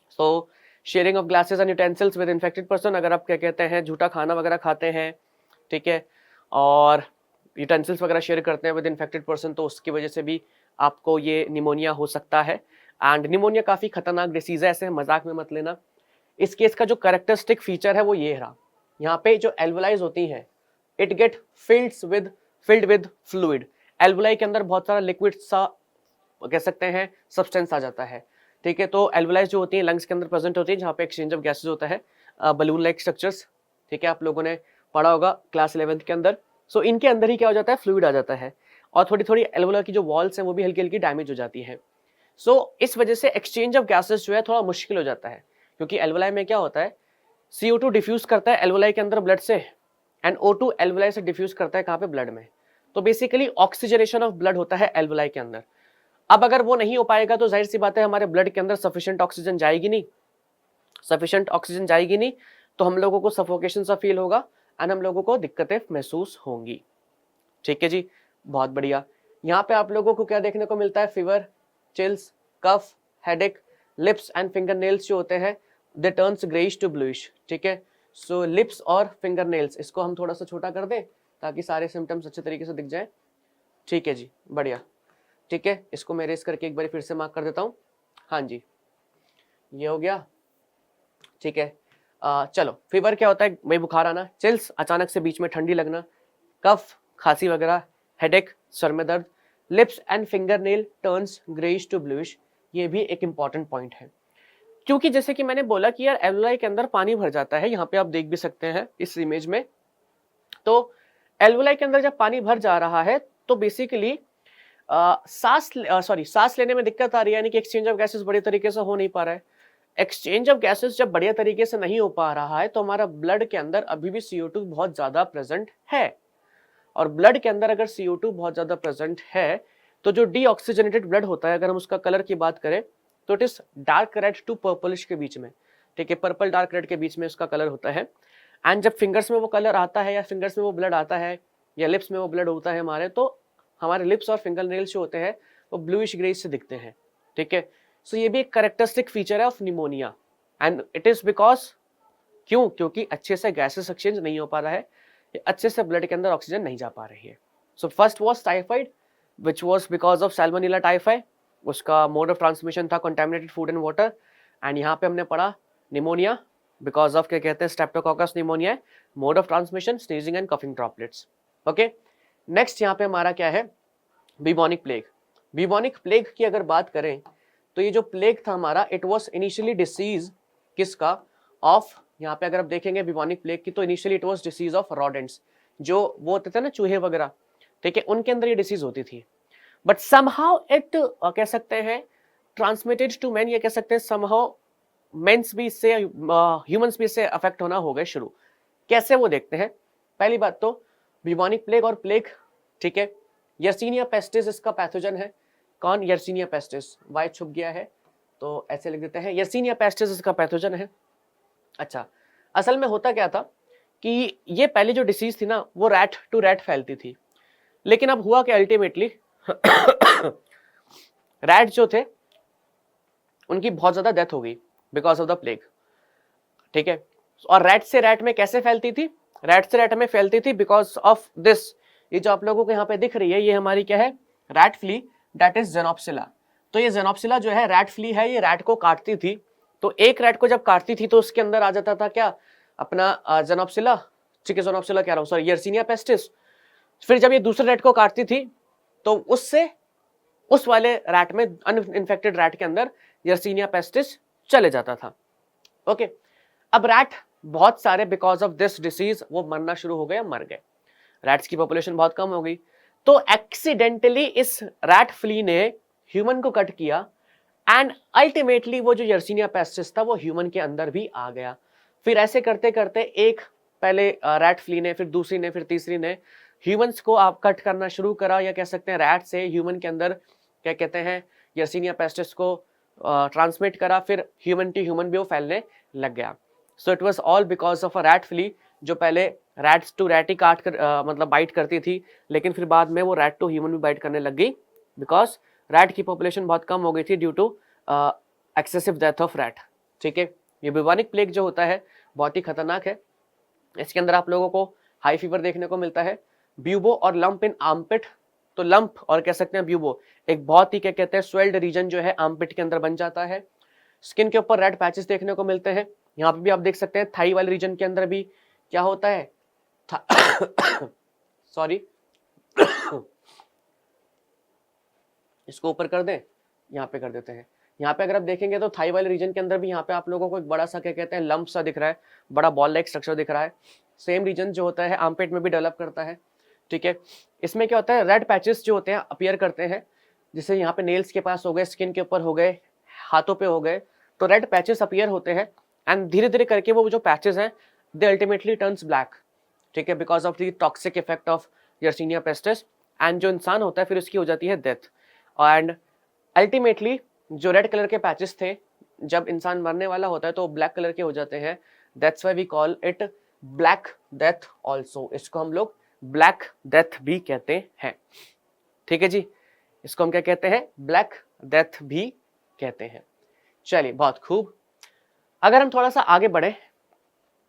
Speaker 1: so sharing of glasses and utensils with infected person, अगर आप क्या कहते हैं झूठा खाना वगैरह खाते हैं, ठीक है, और यूटेंसिल्स वगैरह शेयर करते हैं विद इन्फेक्टेड पर्सन, तो उसकी वजह से भी आपको ये निमोनिया हो सकता है। एंड निमोनिया काफी खतरनाक डिसीज है, ऐसे मजाक में मत लेना। इस केस का जो कैरेक्टरिस्टिक फीचर है वो ये रहा, यहाँ पे जो एल्वुलाइज होती हैं it get filled with fluid. Alveoli के अंदर बहुत सारा लिक्विड सा कह सकते हैं सब्सटेंस आ जाता है, ठीक है। तो एल्वुलाइज जो होती है लंग्स के अंदर प्रेजेंट होती है, जहाँ पे एक्सचेंज ऑफ गैसेज होता है, बलून लाइक स्ट्रक्चर्स, ठीक है, आप लोगों ने पढ़ा होगा क्लास 11th के अंदर। सो इनके अंदर ही क्या हो जाता है, फ्लूइड आ जाता है और थोड़ी थोड़ी एल्वुलर की जो वॉल्स हैं वो भी हल्की हल्की डैमेज हो जाती है। सो इस वजह से एक्सचेंज ऑफ गैसेज जो है थोड़ा मुश्किल हो जाता है, क्योंकि एल्वुलाई में क्या होता है, CO2 डिफ्यूज करता है एल्वुलाई के अंदर ब्लड से, एंड O2 एल्वुलाई से डिफ्यूज करता है कहाँ पे, ब्लड में। तो बेसिकली ऑक्सीजनेशन ऑफ ब्लड होता है एल्वुलाई के अंदर। अब अगर वो नहीं हो पाएगा तो जाहिर सी बात है हमारे ब्लड के अंदर सफिशिएंट ऑक्सीजन जाएगी नहीं, तो हम लोगों को सफोकेशन सा फील होगा एंड हम लोगों को दिक्कतें महसूस होंगी। ठीक है जी, बहुत बढ़िया। यहाँ पे आप लोगों को क्या देखने को मिलता है, fever, chills, cough, headache, lips and finger nails जो होते हैं they turns greyish to bluish, ठीक है। सो लिप्स और फिंगर नेल्स, इसको हम थोड़ा सा छोटा कर दें ताकि सारे सिम्टम्स अच्छे तरीके से दिख जाए। ठीक है जी, बढ़िया, ठीक है, इसको मैं रेस करके एक बार फिर से मार्क कर देता हूँ। हाँ जी, ये हो गया, ठीक है। चलो, फीवर क्या होता है, भाई बुखार आना, चिल्स अचानक से बीच में ठंडी लगना, कफ खांसी वगैरह, हेडेक सर में दर्द, lips and finger nail turns greyish to bluish, ये भी एक इंपॉर्टेंट पॉइंट है, क्योंकि जैसे कि मैंने बोला कि यार एल्वुलाई के अंदर पानी भर जाता है, यहाँ पे आप देख भी सकते हैं इस इमेज में। तो एल्वुलाई के अंदर जब पानी भर जा रहा है तो बेसिकली सांस लेने में दिक्कत आ रही है, यानी कि एक्सचेंज ऑफ गैसेस बढ़िया तरीके से हो नहीं पा रहा है। एक्सचेंज ऑफ गैसेस जब बढ़िया तरीके से नहीं हो पा रहा है तो हमारा ब्लड के अंदर अभी भी CO2 बहुत ज्यादा प्रेजेंट है, और ब्लड के अंदर अगर CO2 बहुत ज्यादा प्रेजेंट है तो जो डीऑक्सीजनेटेड ब्लड होता है, अगर हम उसका कलर की बात करें तो it is dark red to purplish के बीच में, ठीक है, पर्पल डार्क रेड के बीच में उसका कलर होता है। एंड जब फिंगर्स में वो कलर आता है या फिंगर्स में वो ब्लड आता है या लिप्स में वो ब्लड होता है हमारे, तो हमारे लिप्स और फिंगर नेल्स जो होते हैं वो ब्लूइश ग्रेइश से दिखते हैं, ठीक है। सो ये भी एक कैरेक्टरिस्टिक फीचर है of pneumonia, and it is because क्योंकि अच्छे से गैसेस एक्सचेंज नहीं हो पा रहा है, अच्छे से ब्लड के अंदर ऑक्सीजन नहीं जा पा रही है। So first was typhoid which was because of Salmonella typhi, उसका मोड ऑफ ट्रांसमिशन था contaminated food and water. And यहाँ पे हमने पढ़ा निमोनिया बिकॉज ऑफ क्या कहते हैं Streptococcus pneumonia, mode of transmission sneezing and coughing droplets. Okay, next यहाँ पे हमारा क्या है, बिबोनिक प्लेग। बिबोनिक प्लेग की अगर बात करें तो ये जो प्लेग था हमारा, इट वाज इनिशियली डिसीज किसका, ऑफ, यहाँ पे अगर आप देखेंगे बिबोनिक प्लेग की तो initially it was disease of rodents, जो वो होते थे ना चूहे वगैरह, ठीक है, उनके अंदर ये डिसीज होती थी। बट समहाउ इट कह सकते हैं ट्रांसमिटेड टू मैन, ये कह सकते हैं समहाउ मेंस भी इससे ह्यूमंस भी इससे अफेक्ट होना हो गए शुरू। कैसे, वो देखते हैं। पहली बात तो ब्यूबोनिक प्लेग और प्लेग, ठीक है। यर्सीनिया पेस्टिस इसका पैथोजन है। कौन? Yersinia pestis. वाई छुप गया है तो ऐसे लिख देते हैं, यर्सीनिया पेस्टिस इसका पैथोजन है। अच्छा, असल में होता क्या था कि ये पहले जो डिसीज थी ना वो रैट टू रैट फैलती थी, लेकिन अब हुआ कि अल्टीमेटली रैट जो थे उनकी बहुत ज्यादा डेथ हो गई बिकॉज ऑफ द प्लेग, ठीक है। और रैट से रैट में कैसे फैलती थी? रैट से रैट में फैलती थी बिकॉज ऑफ दिस, ये जो आप लोगों को यहाँ पे दिख रही है ये हमारी क्या है? Rat flea, that is Xenopsylla. तो ये जेनोप्सिला जो है रैट फ्ली है, ये रैट को काटती थी। तो एक रैट को जब काटती थी तो उसके अंदर आ जाता था क्या? अपना जेनोप्सिला, चिकेजोनोप्सिला कह रहा हूँ, सॉरी, यर्सीनिया पेस्टिस। फिर जब ये दूसरे रैट को काटती थी तो उससे उस वाले रैट में, अनइन्फेक्टेड रैट के अंदर यर्सीनिया पेस्टिस चले जाता था। ओके, अब रैट बहुत सारे बिकॉज ऑफ दिस डिसीज वो मरना शुरू हो गए, मर गए। रैट्स की पॉपुलेशन बहुत कम हो गई, तो एक्सीडेंटली इस रैट फ्ली ने ह्यूमन को कट किया एंड अल्टीमेटली वो जो यर्सीनिया पेस्टिस था वो ह्यूमन के अंदर भी आ गया। फिर ऐसे करते करते एक पहले रैट फ्ली ने, फिर दूसरी ने, फिर तीसरी ने ह्यूमंस को आप कट करना शुरू करा, या कह सकते हैं रैट से ह्यूमन के अंदर क्या कहते हैं यर्सीनिया पेस्टिस को ट्रांसमिट करा, फिर ह्यूमन टू ह्यूमन भी वो फैलने लग गया। So it was all because of a rat flea, जो पहले रैट्स टू रैट ही काट कर मतलब बाइट करती थी, लेकिन फिर बाद में वो रैट टू ह्यूमन भी बाइट करने लग गई बिकॉज रैट की पॉपुलेशन बहुत कम हो गई थी due to excessive death of rat, ठीक है। ये ब्यूबोनिक प्लेग जो होता है बहुत ही खतरनाक है। इसके अंदर आप लोगों को हाई फीवर देखने को मिलता है, ब्यूबो और लंप इन आर्मपिट। तो लंप और कह सकते हैं ब्यूबो एक बहुत ही क्या कहते हैं स्वेल्ड रीजन जो है आर्मपिट के अंदर बन जाता है। स्किन के ऊपर रेड पैचेस देखने को मिलते हैं। यहाँ पे भी आप देख सकते हैं थाई वाले रीजन के अंदर भी क्या होता है, सॉरी इसको ऊपर कर दें, यहाँ पे कर देते हैं। यहाँ पे अगर आप देखेंगे तो थाई वाले रीजन के अंदर भी यहाँ पे आप लोगों को एक बड़ा सा क्या कहते हैं लंप सा दिख रहा है, बड़ा बॉल लाइक स्ट्रक्चर दिख रहा है। सेम रीजन जो होता है आर्मपिट में भी डेवलप करता है, ठीक है। इसमें क्या होता है, रेड पैचेस जो होते हैं अपीयर करते हैं, जैसे यहाँ पे नेल्स के पास हो गए, स्किन के ऊपर हो गए, हाथों पे हो गए, तो रेड पैचेस अपीयर होते हैं एंड धीरे धीरे करके वो जो पैचेस हैं दे अल्टीमेटली टर्न्स ब्लैक, ठीक है, because of the toxic effect of Yersinia pestis. And जो इंसान होता है फिर उसकी हो जाती है डेथ। एंड अल्टीमेटली जो रेड कलर के पैचेस थे जब इंसान मरने वाला होता है तो ब्लैक कलर के हो जाते हैं, that's why we call it black death also. इसको हम लोग ब्लैक डेथ भी कहते हैं, ठीक है जी, इसको हम क्या कहते हैं, ब्लैक डेथ भी कहते हैं। चलिए बहुत खूब। अगर हम थोड़ा सा आगे बढ़े,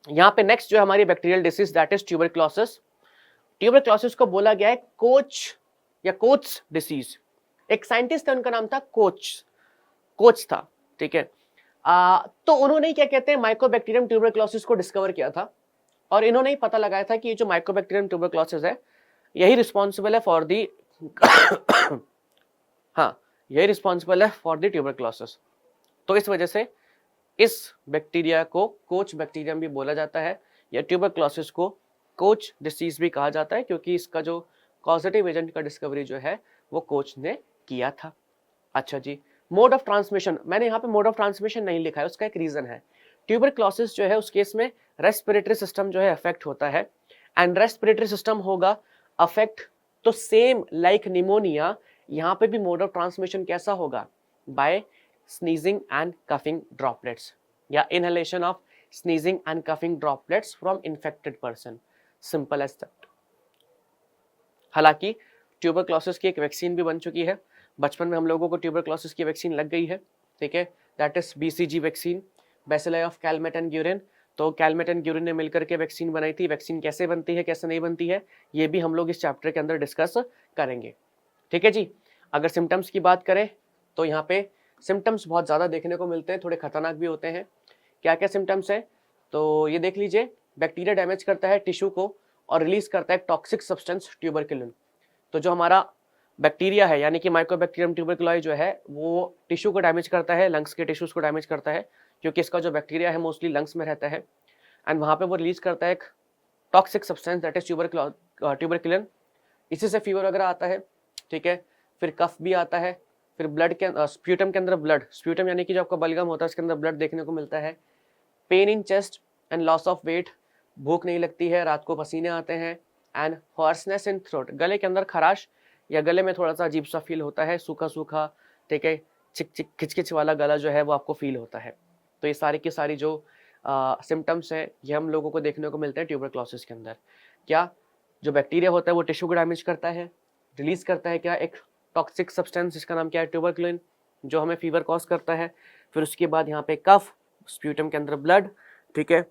Speaker 1: यहाँ पे नेक्स्ट जो हमारी bacterial disease that is tuberculosis. Tuberculosis को बोला गया है कोच या कोच डिसीज। एक साइंटिस्ट है, उनका नाम था कोच था, ठीक है। तो उन्होंने क्या कहते हैं माइकोबैक्टीरियम ट्यूबरक्लोसिस को डिस्कवर किया था, और इन्होंने ही पता लगाया था कि ये जो माइकोबैक्टीरियम ट्यूबरक्लोसिस है यही रिस्पॉन्सिबल है फॉर दी हाँ, यही रिस्पॉन्सिबल है फॉर दी ट्यूबरक्लोसिस। तो इस वजह से इस बैक्टीरिया को कोच बैक्टीरियम भी बोला जाता है, या ट्यूबरक्लोसिस को कोच डिसीज भी कहा जाता है, क्योंकि इसका जो कॉजेटिव एजेंट का डिस्कवरी जो है वो कोच ने किया था। अच्छा जी, मोड ऑफ ट्रांसमिशन, मैंने यहाँ पे मोड ऑफ ट्रांसमिशन नहीं लिखा है, उसका एक रीजन है। ट्यूबरक्लोसिस जो है उस केस में रेस्पिरेटरी सिस्टम जो है अफेक्ट होता है, एंड रेस्पिरेटरी सिस्टम होगा अफेक्ट तो सेम लाइक निमोनिया यहाँ पे भी मोड ऑफ ट्रांसमिशन कैसा होगा, by sneezing and coughing droplets, या inhalation of sneezing and coughing droplets from infected person, simple as that. हालांकि ट्यूबरक्लोसिस की एक वैक्सीन भी बन चुकी है, बचपन में हम लोगों को ट्यूबरक्लोसिस की वैक्सीन लग गई है, ठीक है, that is BCG vaccine, bacilli of Calmette and Guérin. तो कैलमेट एंड ग्यूरिन ने मिलकर के वैक्सीन बनाई थी। वैक्सीन कैसे बनती है, कैसे नहीं बनती है, ये भी हम लोग इस चैप्टर के अंदर डिस्कस करेंगे, ठीक है जी। अगर सिम्टम्स की बात करें तो यहाँ पे सिम्टम्स बहुत ज़्यादा देखने को मिलते हैं, थोड़े खतरनाक भी होते हैं। क्या क्या सिम्टम्स हैं, तो ये देख लीजिए, बैक्टीरिया डैमेज करता है टिश्यू को और रिलीज करता है टॉक्सिक सब्सटेंस ट्यूबरकुलिन। तो जो हमारा बैक्टीरिया है यानी कि माइकोबैक्टीरियम ट्यूबरकुलाई जो है वो टिश्यू को डैमेज करता है, लंग्स के टिश्यूज को डैमेज करता है, क्योंकि इसका जो बैक्टीरिया है मोस्टली लंग्स में रहता है, एंड वहाँ पे वो रिलीज करता है एक toxic substance that is tuberculin. इसी से फीवर वगैरह आता है, ठीक है, फिर कफ भी आता है, फिर ब्लड के स्प्यूटम के अंदर ब्लड, स्प्यूटम यानी कि जो आपका बलगम होता है उसके अंदर ब्लड देखने को मिलता है, pain in chest and loss of weight, भूख नहीं लगती है, रात को पसीने आते हैं, एंड हॉर्सनेस इन थ्रोट, गले के अंदर खराश या गले में थोड़ा सा अजीब सा फील होता है, सूखा सूखा, ठीक है, चिक चिक खिचखिच वाला गला जो है वो आपको फील होता है। तो ये सारी की सारी जो सिम्टम्स हैं ये हम लोगों को देखने को मिलते हैं ट्यूबरक्लोसिस के अंदर। क्या जो बैक्टीरिया होता है वो टिश्यू को डैमेज करता है, रिलीज करता है क्या एक टॉक्सिक सब्सटेंस जिसका नाम क्या है ट्यूबरक्लिन, जो हमें फीवर कॉज करता है। फिर उसके बाद यहाँ पे कफ, स्प्यूटम के अंदर ब्लड, ठीक है,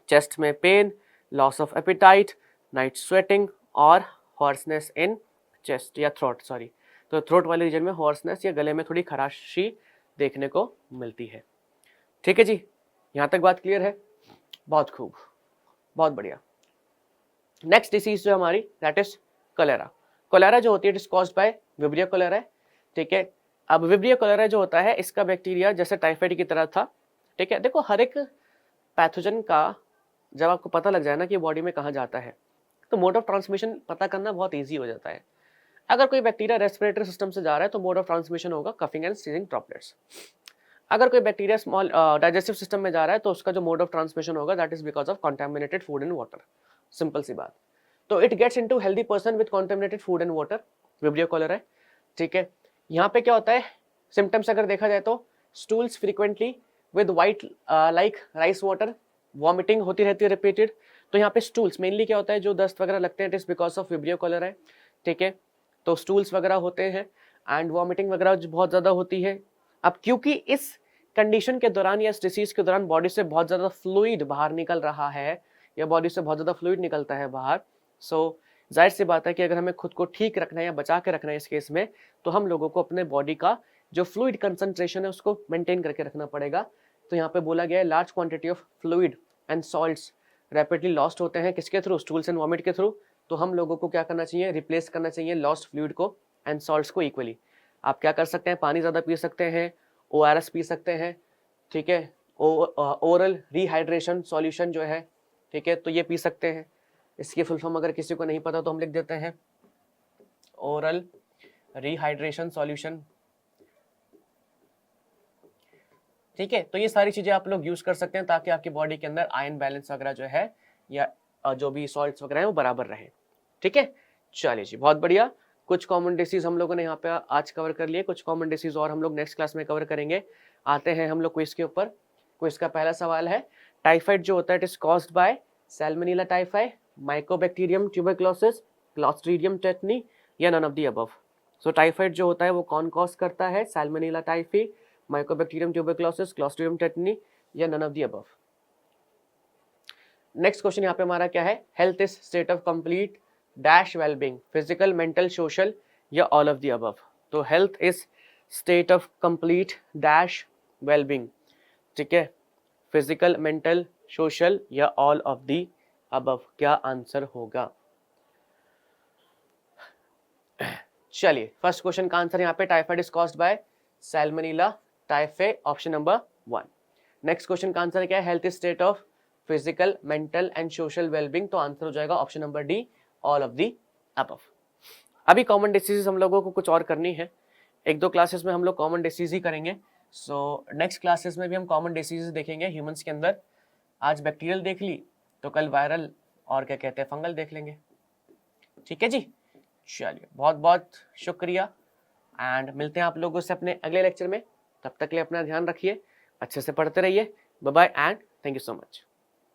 Speaker 1: चेस्ट में pain, loss of appetite, night sweating और हॉर्सनेस इन चेस्ट या थ्रोट, सॉरी, तो थ्रोट वाले रीजन में हॉर्सनेस या गले में थोड़ी खराशी देखने को मिलती है। ठीक है जी, यहाँ तक बात क्लियर है? बहुत खूब, बहुत बढ़िया। नेक्स्ट डिसीज जो हमारी दैट इज कोलेरा। कोलेरा जो होती है it is caused bye vibrio cholerae, ठीक है। अब विब्रियो कोलेराई जो होता है इसका बैक्टीरिया जैसे टाइफाइड की तरह था, ठीक है। देखो हर एक पैथोजन का जब आपको पता लग जाए ना कि बॉडी में कहाँ जाता है तो मोड ऑफ ट्रांसमिशन पता करना बहुत ईजी हो जाता है। अगर कोई बैक्टीरिया रेस्पिरेटरी सिस्टम से जा रहा है तो मोड ऑफ ट्रांसमिशन होगा कफिंग एंड स्नीजिंग ड्रॉपलेट्स। अगर कोई बैक्टीरिया स्मॉल डाइजेस्टिव सिस्टम में जा रहा है तो उसका जो मोड ऑफ ट्रांसमिशन होगा that is because of contaminated food and water. Simple सी बात। तो it gets into healthy person with contaminated food and water, Vibrio cholerae, ठीक है। यहाँ पे क्या होता है सिम्टम्स अगर देखा जाए तो stools frequently with white like rice water, vomiting होती रहती है रिपीटेड। तो यहाँ पे स्टूल्स मेनली क्या होता है जो दस्त वगैरह लगते हैं it is because of vibrio cholerae, ठीक है। तो स्टूल्स वगैरह होते हैं एंड वॉमिटिंग वगैरह बहुत ज़्यादा होती है। अब क्योंकि इस कंडीशन के दौरान या इस डिसीज के दौरान बॉडी से बहुत ज़्यादा फ्लूइड बाहर निकल रहा है या बॉडी से बहुत ज़्यादा फ्लूइड निकलता है बाहर, सो जाहिर सी बात है कि अगर हमें खुद को ठीक रखना है या बचा के रखना है इस केस में तो हम लोगों को अपने बॉडी का जो फ्लूइड कंसंट्रेशन है उसको मेंटेन करके रखना पड़ेगा। तो यहाँ पे बोला गया है large quantity of fluid and salts rapidly lost होते हैं किसके थ्रू, स्टूल्स एंड वॉमिट के थ्रू। तो हम लोगों को क्या करना चाहिए, रिप्लेस करना चाहिए लॉस्ट फ्लूइड को एंड सॉल्ट्स को इक्वली। आप क्या कर सकते हैं, पानी ज़्यादा पी सकते हैं, ORS पी सकते हैं, ठीक है, ओरल रिहाइड्रेशन सॉल्यूशन जो है, ठीक है, तो ये पी सकते हैं। इसकी फुल फॉर्म अगर किसी को नहीं पता तो हम लिख देते हैं ओरल रिहाइड्रेशन सॉल्यूशन, ठीक है। तो ये सारी चीजें आप लोग यूज कर सकते हैं ताकि आपकी बॉडी के अंदर आयरन बैलेंस वगैरह जो है या जो भी सॉल्ट्स वगैरह है वो बराबर रहे, ठीक है। चलिए जी, बहुत बढ़िया। कुछ कॉमन डिसीज हम लोगों ने यहाँ पे आज कवर कर लिए, कुछ कॉमन डिसीज और हम लोग नेक्स्ट क्लास में कवर करेंगे। आते हैं हम लोग क्विज के ऊपर। क्विज का पहला सवाल है टाइफाइड जो होता है it is caused by Salmonella typhi, Mycobacterium tuberculosis, Clostridium tetani या none of the above. So typhoid जो होता है वो कौन कॉज करता है, Salmonella typhi, Mycobacterium tuberculosis, Clostridium tetani या none of the above. Next question यहाँ पे हमारा क्या है, health is state of complete dash wellbeing, physical mental social या ऑल ऑफ द अबव। तो health is state of complete dash wellbeing, ठीक है, फिजिकल मेंटल सोशल या ऑल ऑफ द अबव, क्या आंसर होगा। चलिए फर्स्ट क्वेश्चन का आंसर यहाँ पे typhoid is caused by Salmonella typhi, option number 1। Next question का आंसर क्या है, health is state of physical mental and social wellbeing, तो आंसर हो जाएगा option number D, all of the above. अभी कॉमन डिसीज हम लोगों को कुछ और करनी है, एक दो क्लासेस में हम लोग कॉमन डिसीज ही करेंगे। सो नेक्स्ट क्लासेस में भी हम कॉमन डिसीज देखेंगे ह्यूमंस के अंदर। आज बैक्टीरियल देख ली तो कल वायरल और क्या कहते हैं फंगल देख लेंगे, ठीक है जी। चलिए बहुत बहुत शुक्रिया एंड मिलते हैं आप लोगों से अपने अगले लेक्चर में। तब तक के लिए अपना ध्यान रखिए, अच्छे से पढ़ते रहिए। Bye bye and thank you so much.